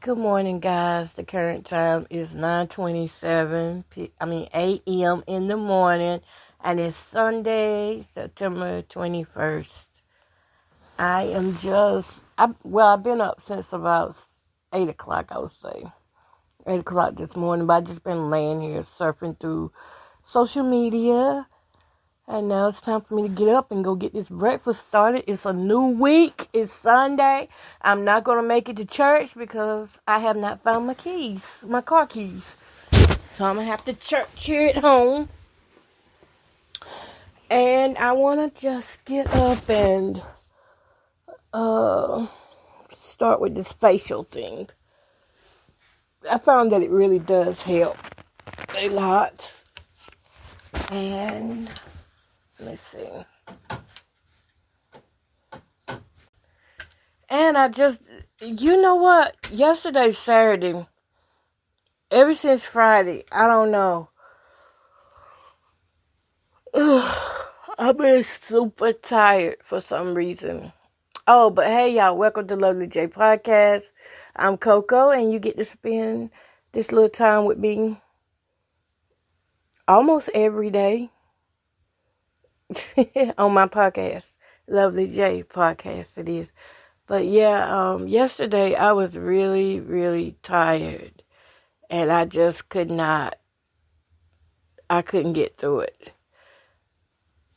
Good morning, guys. The current time is 8 a.m. in the morning, and it's Sunday, September 21st. I've been up since about 8 o'clock, I would say. 8 o'clock this morning, but I've just been laying here surfing through social media. And now it's time for me to get up and go get this breakfast started. It's a new week. It's Sunday. I'm not going to make it to church because I have not found my car keys. So I'm going to have to church here at home. And I want to just get up and start with this facial thing. I found that it really does help a lot. And let's see. And you know what? Yesterday's Saturday. Ever since Friday, I don't know. I've been super tired for some reason. Oh, but hey, y'all. Welcome to Lovely J Podcast. I'm Coco, and you get to spend this little time with me almost every day on my podcast. Lovely J Podcast it is. But yeah, yesterday I was really, really tired. And I just couldn't get through it.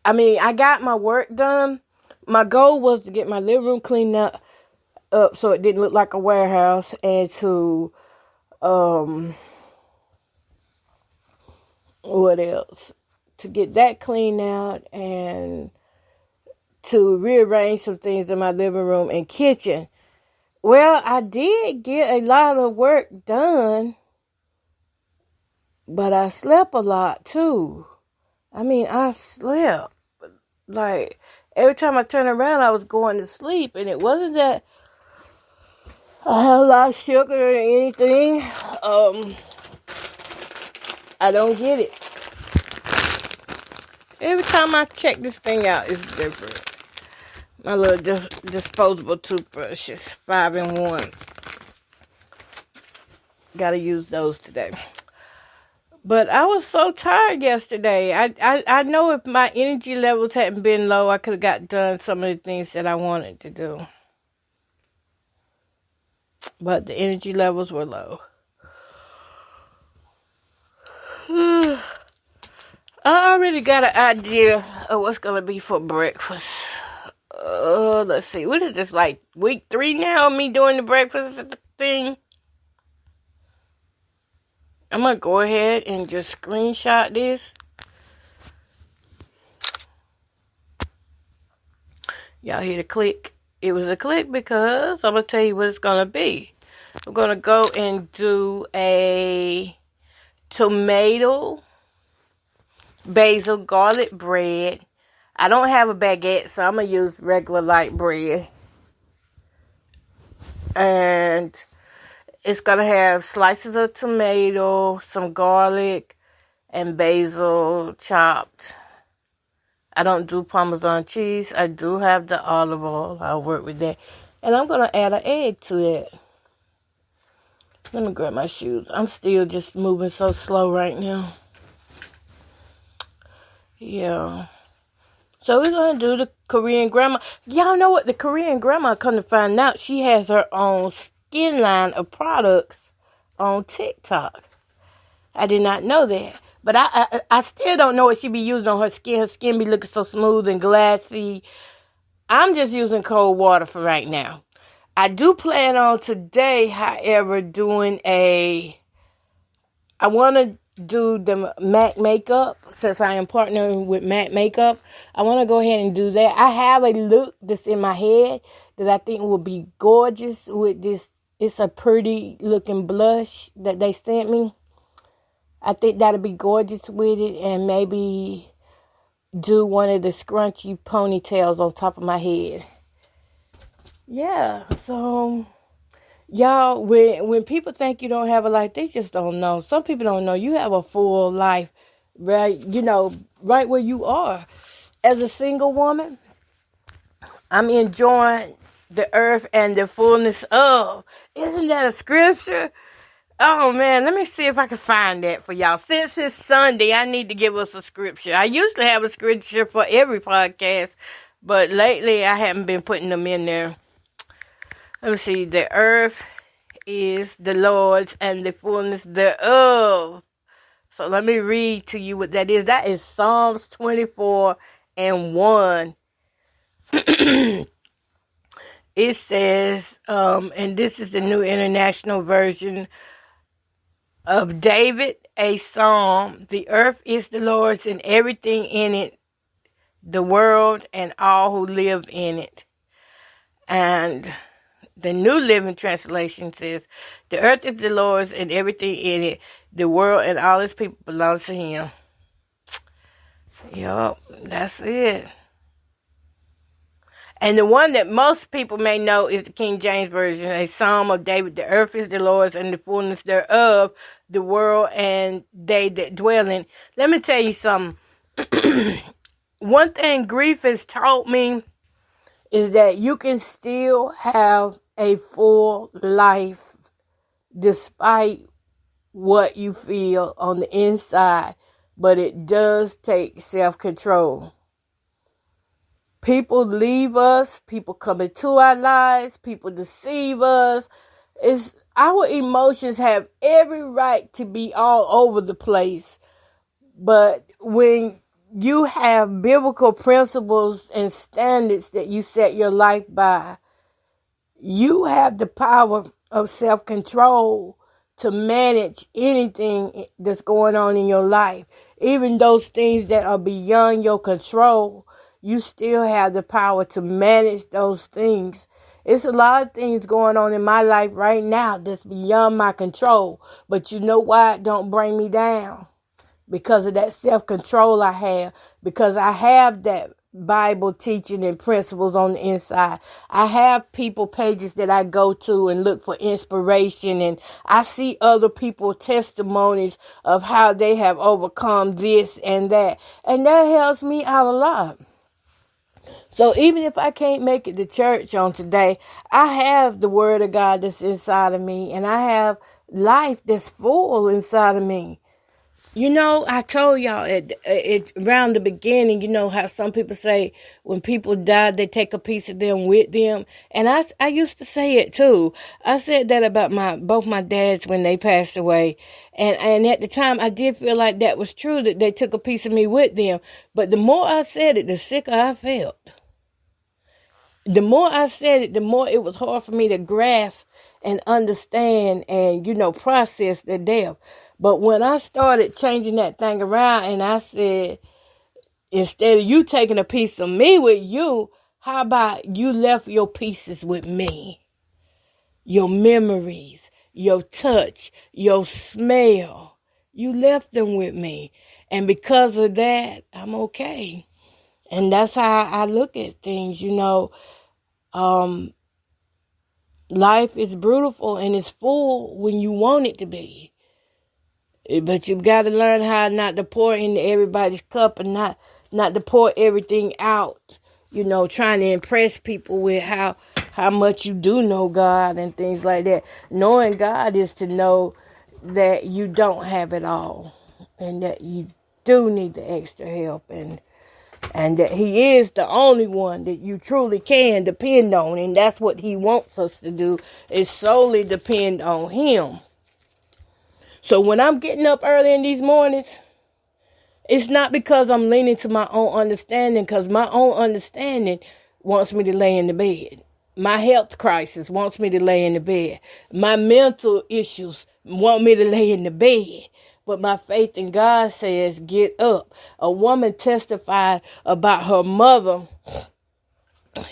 I mean, I got my work done. My goal was to get my living room cleaned up so it didn't look like a warehouse, and to, what else? To get that cleaned out and to rearrange some things in my living room and kitchen. Well, I did get a lot of work done, but I slept a lot too. I mean, I slept. Like, every time I turned around, I was going to sleep, and it wasn't that I had a lot of sugar or anything. I don't get it. Every time I check this thing out, it's different. My little disposable toothbrush is 5-in-1. Gotta use those today. But I was so tired yesterday. I know if my energy levels hadn't been low, I could have got done some of the things that I wanted to do. But the energy levels were low. I already got an idea of what's going to be for breakfast. Let's see. What is this, like week 3 now of me doing the breakfast thing? I'm going to go ahead and just screenshot this. Y'all hear the click? It was a click because I'm going to tell you what it's going to be. I'm going to go and do a tomato, basil, garlic bread. I don't have a baguette, so I'm going to use regular light bread. And it's going to have slices of tomato, some garlic, and basil chopped. I don't do Parmesan cheese. I do have the olive oil. I'll work with that. And I'm going to add an egg to it. Let me grab my shoes. I'm still just moving so slow right now. Yeah. So we're going to do the Korean grandma. Y'all know what? The Korean grandma, come to find out, she has her own skin line of products on TikTok. I did not know that. But I still don't know what she be using on her skin. Her skin be looking so smooth and glassy. I'm just using cold water for right now. I do plan on today, however, I want to do the MAC makeup. Since I am partnering with MAC makeup, I want to go ahead and do that. I have a look that's in my head that I think will be gorgeous with this. It's a pretty looking blush that they sent me. I think that'll be gorgeous with it, and maybe do one of the scrunchy ponytails on top of my head. Yeah, so y'all, when people think you don't have a life, they just don't know. Some people don't know you have a full life, right? Right where you are. As a single woman, I'm enjoying the earth and the fullness of. Isn't that a scripture? Oh man, let me see if I can find that for y'all. Since it's Sunday, I need to give us a scripture. I usually have a scripture for every podcast, but lately I haven't been putting them in there. Let me see. The earth is the Lord's and the fullness thereof. So let me read to you what that is. That is Psalms 24 and 1. It says, and this is the New International Version of David, a psalm. The earth is the Lord's and everything in it, the world and all who live in it. And the New Living Translation says, the earth is the Lord's and everything in it, the world and all its people belong to him. Yup, that's it. And the one that most people may know is the King James Version, a psalm of David. The earth is the Lord's and the fullness thereof, the world and they that dwell in. Let me tell you something. One thing grief has taught me is that you can still have a full life despite what you feel on the inside, but it does take self-control. People leave us, people come into our lives, people deceive us. Our emotions have every right to be all over the place. But when you have biblical principles and standards that you set your life by, you have the power of self-control to manage anything that's going on in your life. Even those things that are beyond your control, you still have the power to manage those things. It's a lot of things going on in my life right now that's beyond my control. But you know why? It don't bring me down. Because of that self-control I have. Because I have that Bible teaching and principles on the inside. I have people pages that I go to and look for inspiration, and I see other people's testimonies of how they have overcome this and that. And that helps me out a lot. So even if I can't make it to church on today, I have the word of God that's inside of me, and I have life that's full inside of me. You know, I told y'all around the beginning, you know, how some people say when people die, they take a piece of them with them. And I used to say it too. I said that about both my dads when they passed away. And at the time, I did feel like that was true, that they took a piece of me with them. But the more I said it, the sicker I felt. The more I said it, the more it was hard for me to grasp and understand and, you know, process the death. But when I started changing that thing around and I said, instead of you taking a piece of me with you, how about you left your pieces with me? Your memories, your touch, your smell. You left them with me. And because of that, I'm okay. And that's how I look at things, you know. Life is beautiful and it's full when you want it to be. But you've got to learn how not to pour into everybody's cup and not to pour everything out, you know, trying to impress people with how much you do know God and things like that. Knowing God is to know that you don't have it all and that you do need the extra help and that he is the only one that you truly can depend on. And that's what he wants us to do, is solely depend on him. So when I'm getting up early in these mornings, it's not because I'm leaning to my own understanding, because my own understanding wants me to lay in the bed. My health crisis wants me to lay in the bed. My mental issues want me to lay in the bed. But my faith in God says, get up. A woman testified about her mother.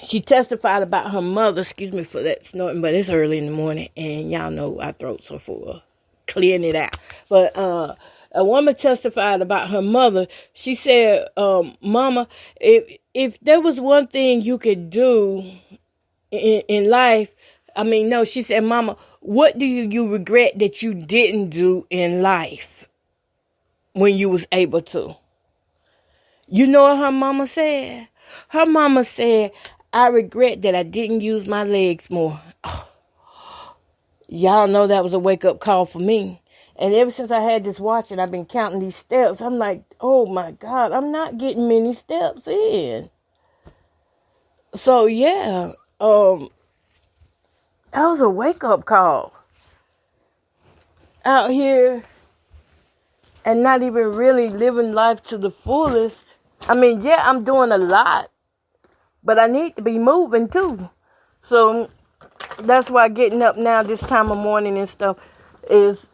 She testified about her mother. Excuse me for that snorting, but it's early in the morning. And y'all know our throats are full. Clearing it out. But a woman testified about her mother. She said, Mama, if there was one thing you could do in life, she said, Mama, what do you regret that you didn't do in life when you was able to? You know what her mama said? Her mama said, I regret that I didn't use my legs more. Y'all know that was a wake-up call for me. And ever since I had this watch and I've been counting these steps, I'm like, oh my God, I'm not getting many steps in. So yeah, that was a wake-up call. Out here and not even really living life to the fullest. I mean, yeah, I'm doing a lot, but I need to be moving too. So that's why getting up now this time of morning and stuff is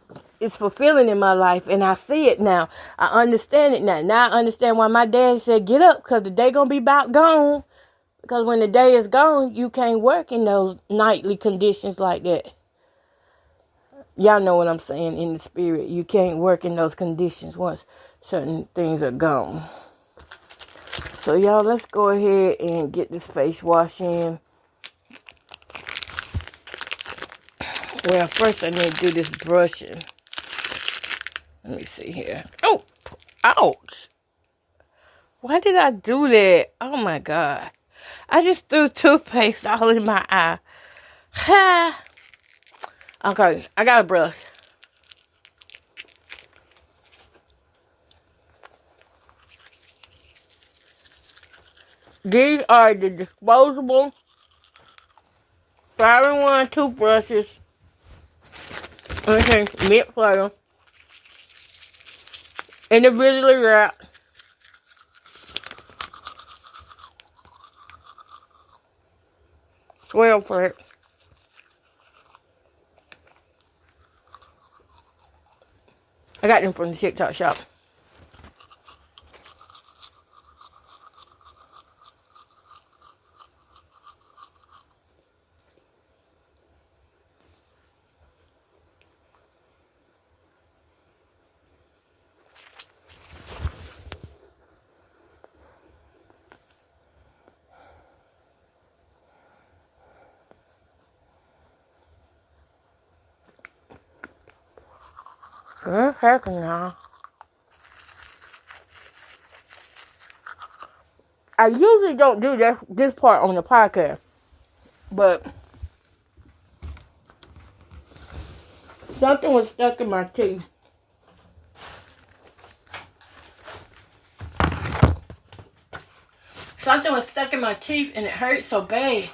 fulfilling in my life, and I see it now. I understand it now. Now I understand why my dad said get up, because the day gonna be about gone. Because when the day is gone, you can't work in those nightly conditions like that. Y'all know what I'm saying in the spirit. You can't work in those conditions once certain things are gone. So y'all, let's go ahead and get this face wash in. Well, first I need to do this brushing. Let me see here. Oh, ouch. Why did I do that? Oh my God. I just threw toothpaste all in my eye. Ha. Okay, I got a brush. These are the disposable 5-in-1 toothbrushes. Okay, mint flavour. Individually wrapped. Swell plate. I got them from the TikTok shop. Heck no. I usually don't do this part on the podcast, but something was stuck in my teeth. Something was stuck in my teeth and it hurt so bad.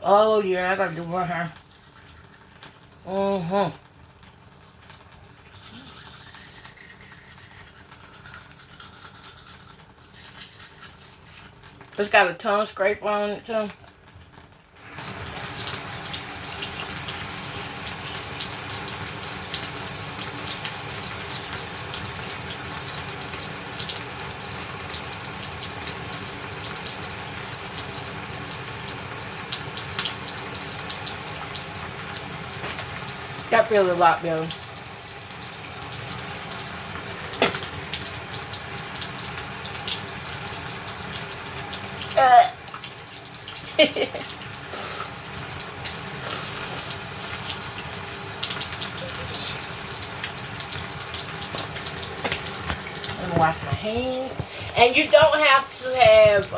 Oh yeah, I gotta do my hair. It's got a tongue scraper on it too. That feels a lot better. I'm gonna wash my hands. And you don't have to have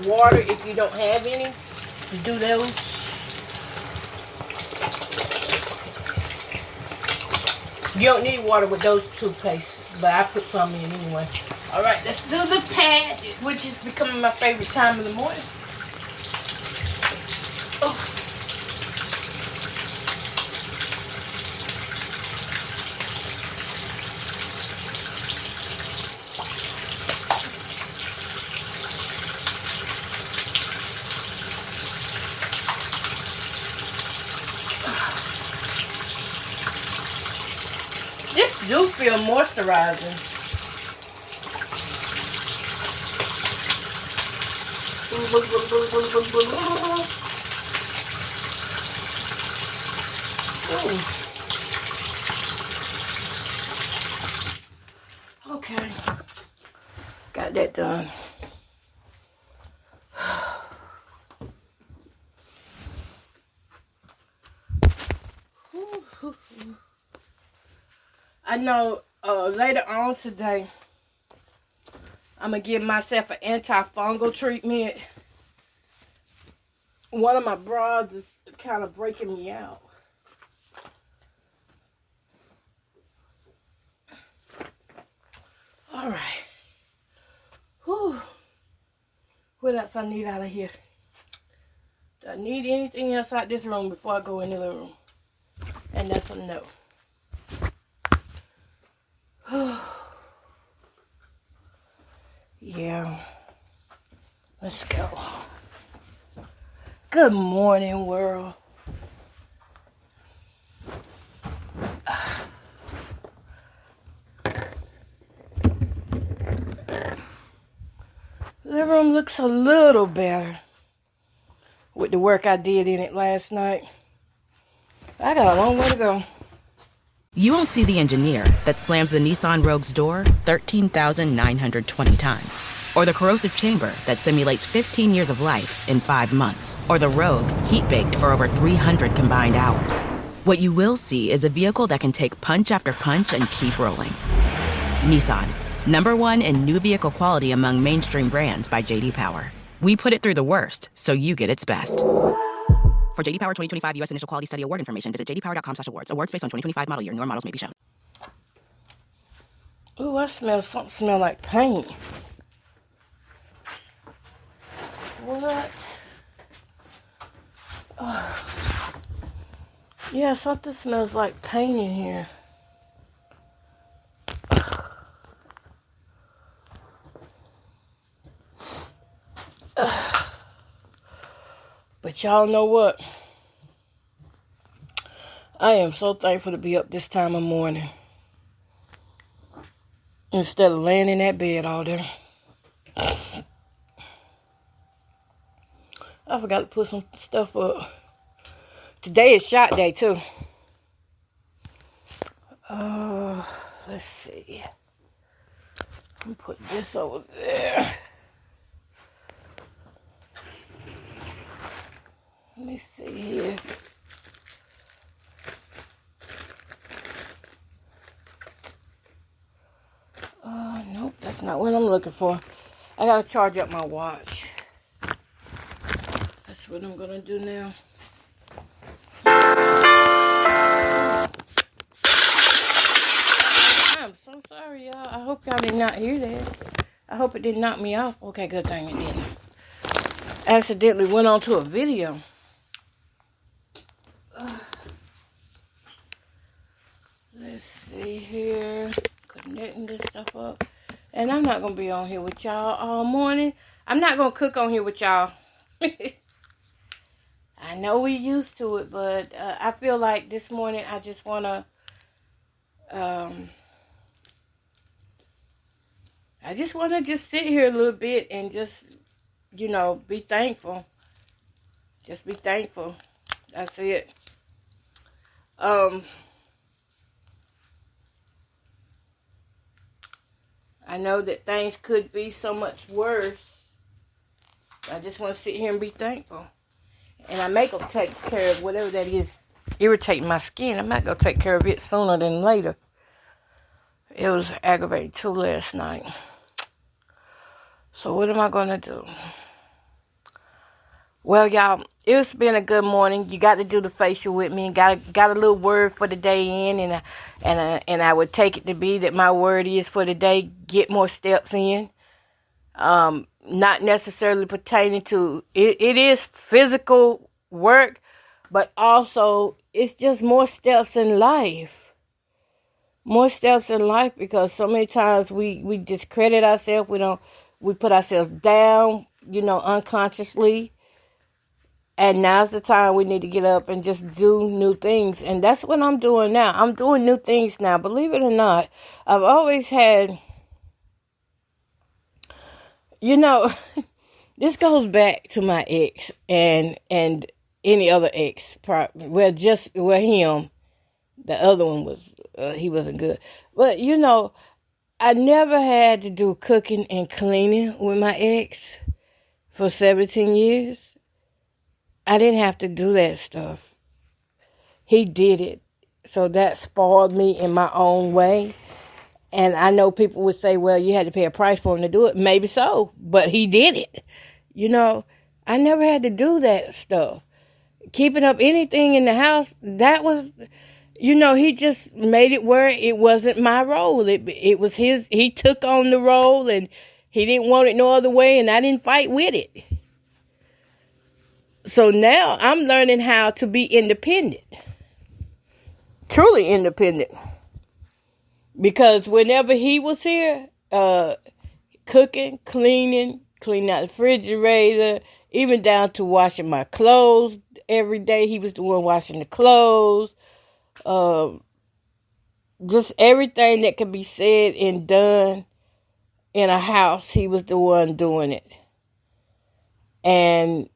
water if you don't have any to do those. You don't need water with those toothpastes, but I put some in anyway. Alright, let's do the pad, which is becoming my favorite time of the morning. Oh. This do feel moisturizing. Ooh. Okay, got that done. I know later on today, I'm going to give myself an antifungal treatment one of my bras is kind of breaking me out. All right. Whew. What else I need out of here? Do I need anything else out this room before I go in the room? And that's a no. Yeah. Let's go. Good morning, world. The room looks a little better with the work I did in it last night. I got a long way to go. You won't see the engineer that slams the Nissan Rogue's door 13,920 times. Or the corrosive chamber that simulates 15 years of life in 5 months. Or the Rogue heat-baked for over 300 combined hours. What you will see is a vehicle that can take punch after punch and keep rolling. Nissan, #1 in new vehicle quality among mainstream brands by J.D. Power. We put it through the worst, so you get its best. For J.D. Power 2025 U.S. Initial Quality Study Award information, visit jdpower.com/awards. Awards based on 2025 model year. Newer models may be shown. Ooh, I smell something smell like paint. What? Yeah, something smells like paint in here. But y'all know what? I am so thankful to be up this time of morning. Instead of laying in that bed all day. I forgot to put some stuff up. Today is shot day too. Let's see. I'm put this over there. Let me see here. Nope, that's not what I'm looking for. I gotta charge up my watch. That's what I'm gonna do now. I'm so sorry, y'all. I hope y'all did not hear that. I hope it didn't knock me off. Okay, good thing it didn't. I accidentally went on to a video. Let's see here. Connecting this stuff up. And I'm not going to be on here with y'all all morning. I'm not going to cook on here with y'all. I know we used to it, but I feel like this morning I just want to just sit here a little bit and just, be thankful. Just be thankful. That's it. I know that things could be so much worse. I just want to sit here and be thankful. And I may go take care of whatever that is irritating my skin. I might go take care of it sooner than later. It was aggravating too last night. So what am I going to do? Well, y'all, it's been a good morning. You got to do the facial with me. And got a little word for the day in, and I would take it to be that my word is for the day: get more steps in. Not necessarily pertaining to it. It is physical work, but also it's just more steps in life. More steps in life, because so many times we discredit ourselves. We put ourselves down, unconsciously. And now's the time we need to get up and just do new things. And that's what I'm doing now. I'm doing new things now. Believe it or not, I've always had, this goes back to my ex and any other ex. Him. The other one was, he wasn't good. But, I never had to do cooking and cleaning with my ex for 17 years. I didn't have to do that stuff. He did it. So that spoiled me in my own way. And I know people would say, well, you had to pay a price for him to do it. Maybe so. But he did it. I never had to do that stuff. Keeping up anything in the house, that was, he just made it where it wasn't my role. It was his. He took on the role, and he didn't want it no other way, and I didn't fight with it. So now I'm learning how to be independent. Truly independent. Because whenever he was here, cooking, cleaning out the refrigerator, even down to washing my clothes every day, he was the one washing the clothes. Just everything that could be said and done in a house, he was the one doing it. And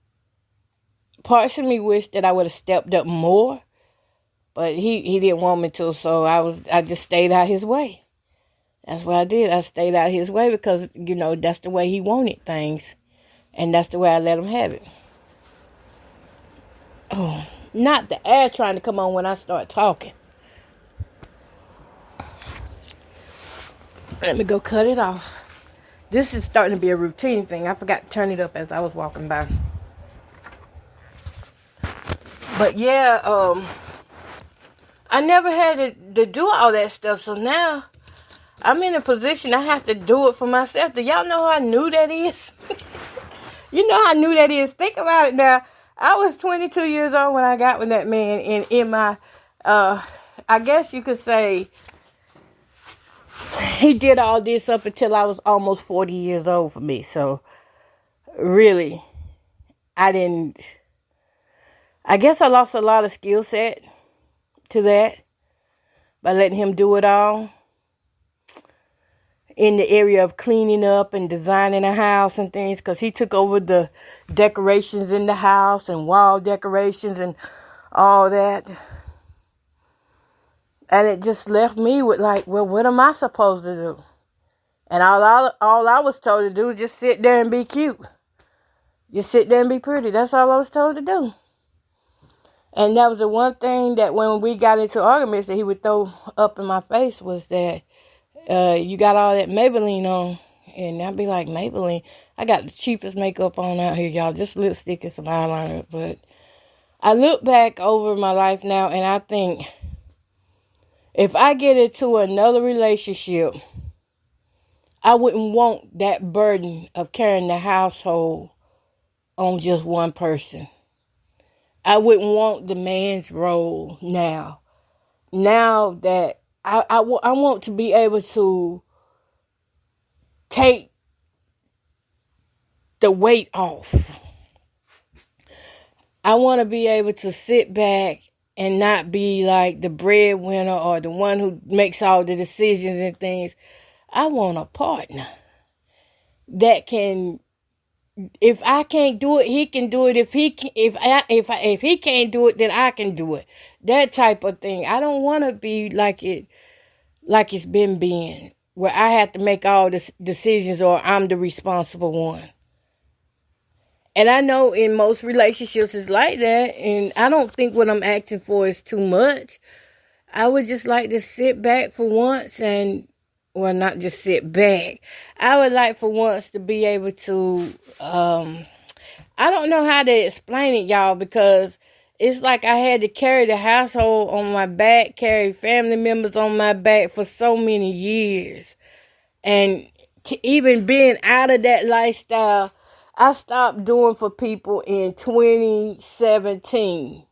parts of me wish that I would have stepped up more, but he didn't want me to, so I just stayed out his way. That's what I did. I stayed out his way because, that's the way he wanted things. And that's the way I let him have it. Oh, not the air trying to come on when I start talking. Let me go cut it off. This is starting to be a routine thing. I forgot to turn it up as I was walking by. But yeah, I never had to do all that stuff. So now I'm in a position I have to do it for myself. Do y'all know how new that is? You know how new that is. Think about it now. I was 22 years old when I got with that man. And in my, I guess you could say, he did all this up until I was almost 40 years old for me. So really, I guess I lost a lot of skill set to that by letting him do it all. In the area of cleaning up and designing a house and things, because he took over the decorations in the house and wall decorations and all that. And it just left me with like, well, what am I supposed to do? And all I was told to do was just sit there and be cute. Just sit there and be pretty. That's all I was told to do. And that was the one thing that when we got into arguments that he would throw up in my face was that, you got all that Maybelline on. And I'd be like, Maybelline? I got the cheapest makeup on out here, y'all. Just lipstick and some eyeliner. But I look back over my life now and I think, if I get into another relationship, I wouldn't want that burden of carrying the household on just one person. I wouldn't want the man's role now. Now that I want to be able to take the weight off. I want to be able to sit back and not be like the breadwinner or the one who makes all the decisions and things. I want a partner that can, if I can't do it, he can do it. If he can't do it, then I can do it. That type of thing. I don't want to be like it's been, where I have to make all the decisions or I'm the responsible one. And I know in most relationships it's like that, and I don't think what I'm asking for is too much. I would just like to sit back for once and, well, not just sit back. I would like for once to be able to, I don't know how to explain it, y'all, because it's like I had to carry the household on my back, carry family members on my back for so many years. And to even being out of that lifestyle, I stopped doing for people in 2016.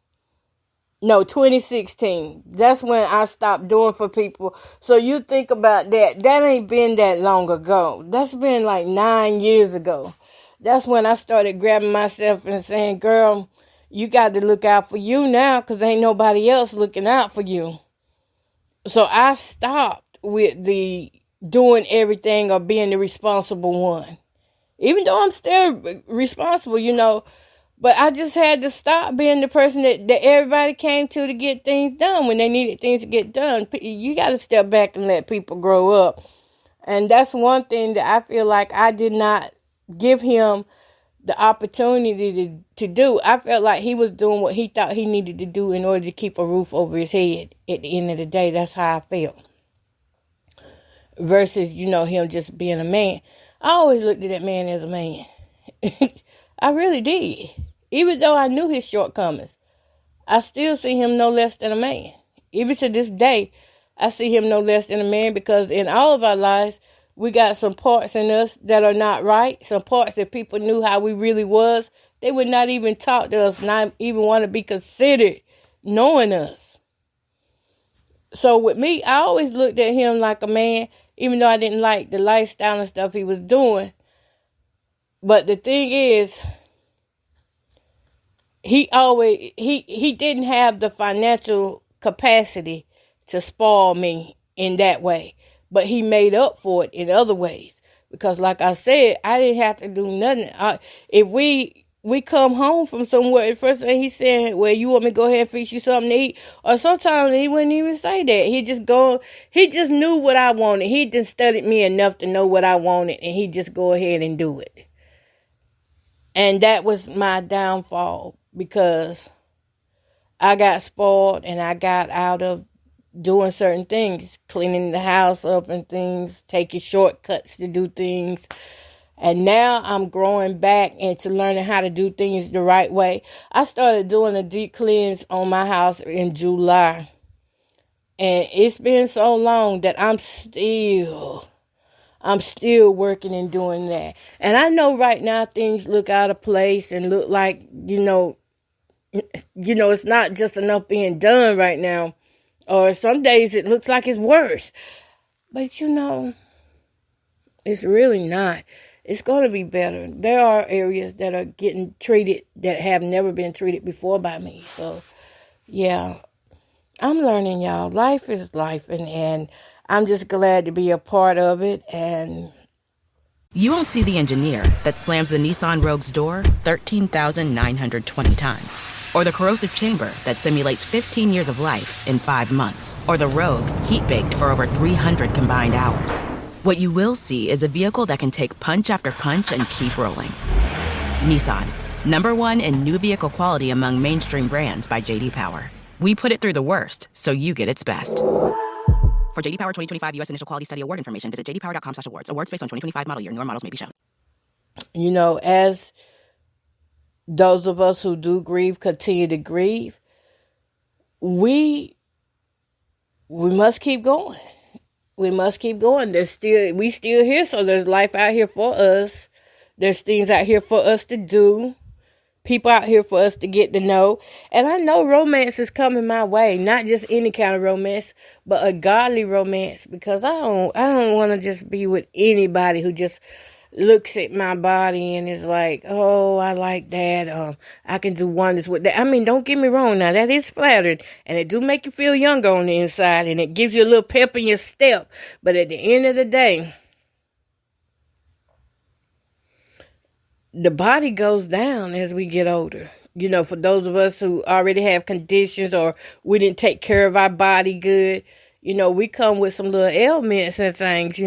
That's when I stopped doing for people. So you think about that. That ain't been that long ago. That's been like 9 years ago. That's when I started grabbing myself and saying, girl, you got to look out for you now because ain't nobody else looking out for you. So I stopped with the doing everything or being the responsible one. Even though I'm still responsible, but I just had to stop being the person that everybody came to get things done when they needed things to get done. You got to step back and let people grow up. And that's one thing that I feel like I did not give him the opportunity to do. I felt like he was doing what he thought he needed to do in order to keep a roof over his head. At the end of the day, that's how I felt. Versus, him just being a man. I always looked at that man as a man. I really did. Even though I knew his shortcomings, I still see him no less than a man. Even to this day, I see him no less than a man, because in all of our lives, we got some parts in us that are not right. Some parts that people knew how we really was. They would not even talk to us, not even want to be considered knowing us. So with me, I always looked at him like a man, even though I didn't like the lifestyle and stuff he was doing. But the thing is, he didn't have the financial capacity to spoil me in that way. But he made up for it in other ways. Because like I said, I didn't have to do nothing. If we come home from somewhere, the first thing he said, well, you want me to go ahead and fix you something to eat? Or sometimes he wouldn't even say that. He just knew what I wanted. He just studied me enough to know what I wanted, and he'd just go ahead and do it. And that was my downfall, because I got spoiled and I got out of doing certain things, cleaning the house up and things, taking shortcuts to do things. And now I'm growing back into learning how to do things the right way. I started doing a deep cleanse on my house in July. And it's been so long that I'm still working and doing that. And I know right now things look out of place and look like, it's not just enough being done right now. Or some days it looks like it's worse. But it's really not. It's going to be better. There are areas that are getting treated that have never been treated before by me. So, yeah, I'm learning, y'all. Life is life, and I'm just glad to be a part of it. And You won't see the engineer that slams the Nissan Rogue's door 13,920 times. Or the corrosive chamber that simulates 15 years of life in 5 months. Or the Rogue heat-baked for over 300 combined hours. What you will see is a vehicle that can take punch after punch and keep rolling. Nissan, #1 in new vehicle quality among mainstream brands by J.D. Power. We put it through the worst, so you get its best. For J.D. Power 2025 U.S. Initial Quality Study Award information, visit jdpower.com/awards. Awards based on 2025 model year. Newer models may be shown. As those of us who do grieve continue to grieve, we must keep going. We must keep going. We still here, so there's life out here for us. There's things out here for us to do. People out here for us to get to know. And I know romance is coming my way. Not just any kind of romance, but a godly romance. Because I don't want to just be with anybody who just looks at my body and is like, oh, I like that. I can do wonders with that. I mean, don't get me wrong now. That is flattering. And it do make you feel younger on the inside. And it gives you a little pep in your step. But at the end of the day, the body goes down as we get older. For those of us who already have conditions or we didn't take care of our body good, we come with some little ailments and things,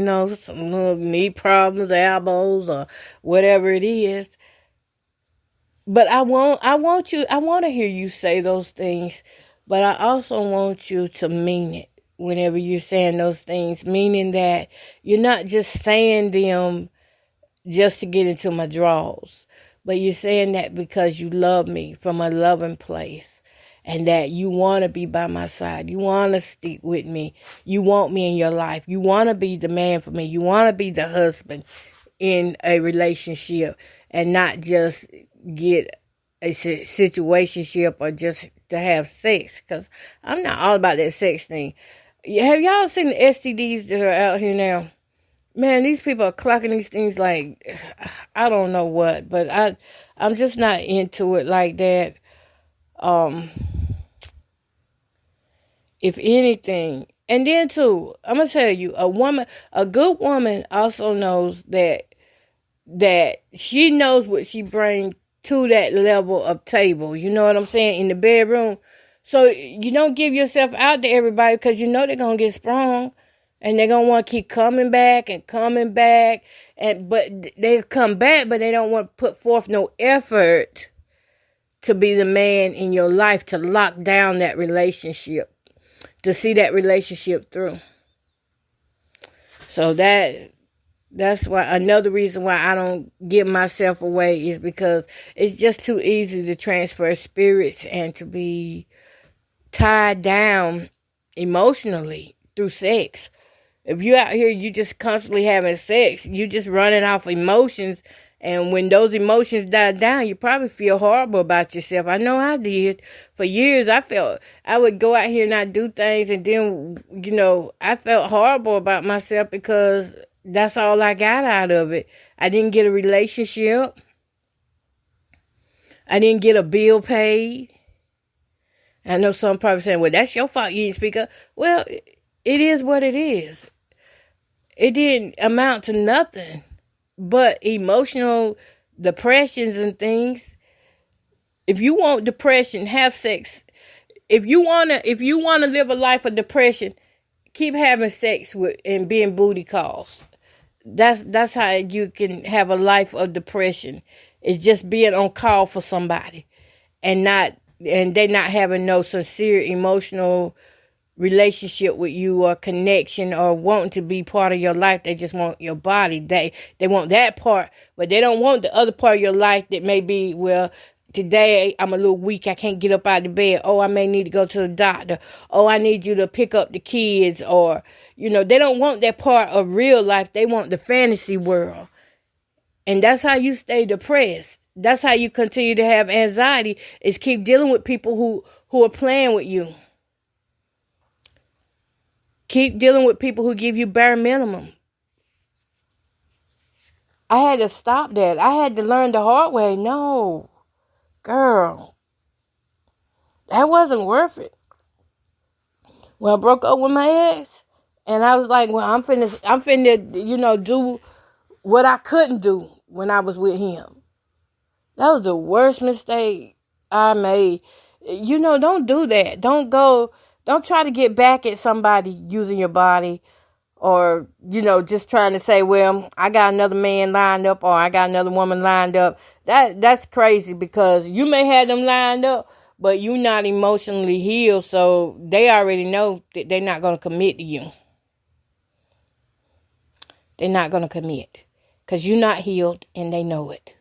some little knee problems, elbows, or whatever it is. But I want to hear you say those things, but I also want you to mean it whenever you're saying those things, meaning that you're not just saying them just to get into my drawers, but you're saying that because you love me from a loving place, and that you want to be by my side. You want to stick with me. You want me in your life. You want to be the man for me. You want to be the husband in a relationship, and not just get a situationship or just to have sex, because I'm not all about that sex thing. Have y'all seen the STDs that are out here now? Man, these people are clocking these things like, I don't know what, but I'm just not into it like that. If anything, and then too, I'm gonna tell you, a good woman also knows that she knows what she brings to that level of table. You know what I'm saying? In the bedroom. So you don't give yourself out to everybody, because they're gonna get sprung. And they're going to want to keep coming back. But they come back, but they don't want to put forth no effort to be the man in your life, to lock down that relationship, to see that relationship through. So That's why another reason why I don't give myself away is because it's just too easy to transfer spirits and to be tied down emotionally through sex. If you out here, you just constantly having sex, you just running off emotions. And when those emotions die down, you probably feel horrible about yourself. I know I did. For years, I felt I would go out here and not do things. And then, I felt horrible about myself because that's all I got out of it. I didn't get a relationship. I didn't get a bill paid. I know some probably saying, well, that's your fault you didn't speak up. Well, it is what it is. It didn't amount to nothing but emotional depressions and things. If you want depression, have sex. If you wanna live a life of depression, keep having sex with and being booty calls. That's how you can have a life of depression. It's just being on call for somebody and they not having no sincere emotional relationship with you or connection or wanting to be part of your life. They just want your body. They want that part, but they don't want the other part of your life that may be, well, today I'm a little weak. I can't get up out of bed. Oh, I may need to go to the doctor. Oh, I need you to pick up the kids. Or, they don't want that part of real life. They want the fantasy world. And that's how you stay depressed. That's how you continue to have anxiety, is keep dealing with people who are playing with you. Keep dealing with people who give you bare minimum. I had to stop that. I had to learn the hard way. No, girl, that wasn't worth it. When I broke up with my ex, and I was like, well, I'm finna, do what I couldn't do when I was with him. That was the worst mistake I made. Don't do that. Don't try to get back at somebody using your body, or, just trying to say, well, I got another man lined up, or I got another woman lined up. That's crazy, because you may have them lined up, but you're not emotionally healed, so they already know that they're not going to commit to you. They're not going to commit, because you're not healed, and they know it.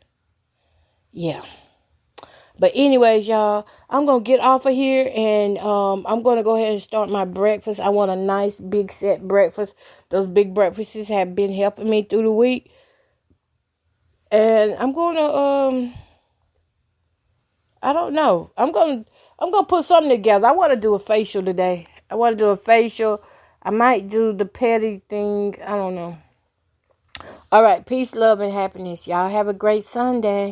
Yeah. But anyways, y'all, I'm going to get off of here, and I'm going to go ahead and start my breakfast. I want a nice big set breakfast. Those big breakfasts have been helping me through the week. And I'm going to, I don't know. I'm going to put something together. I want to do a facial today. I might do the petty thing. I don't know. All right. Peace, love, and happiness. Y'all have a great Sunday.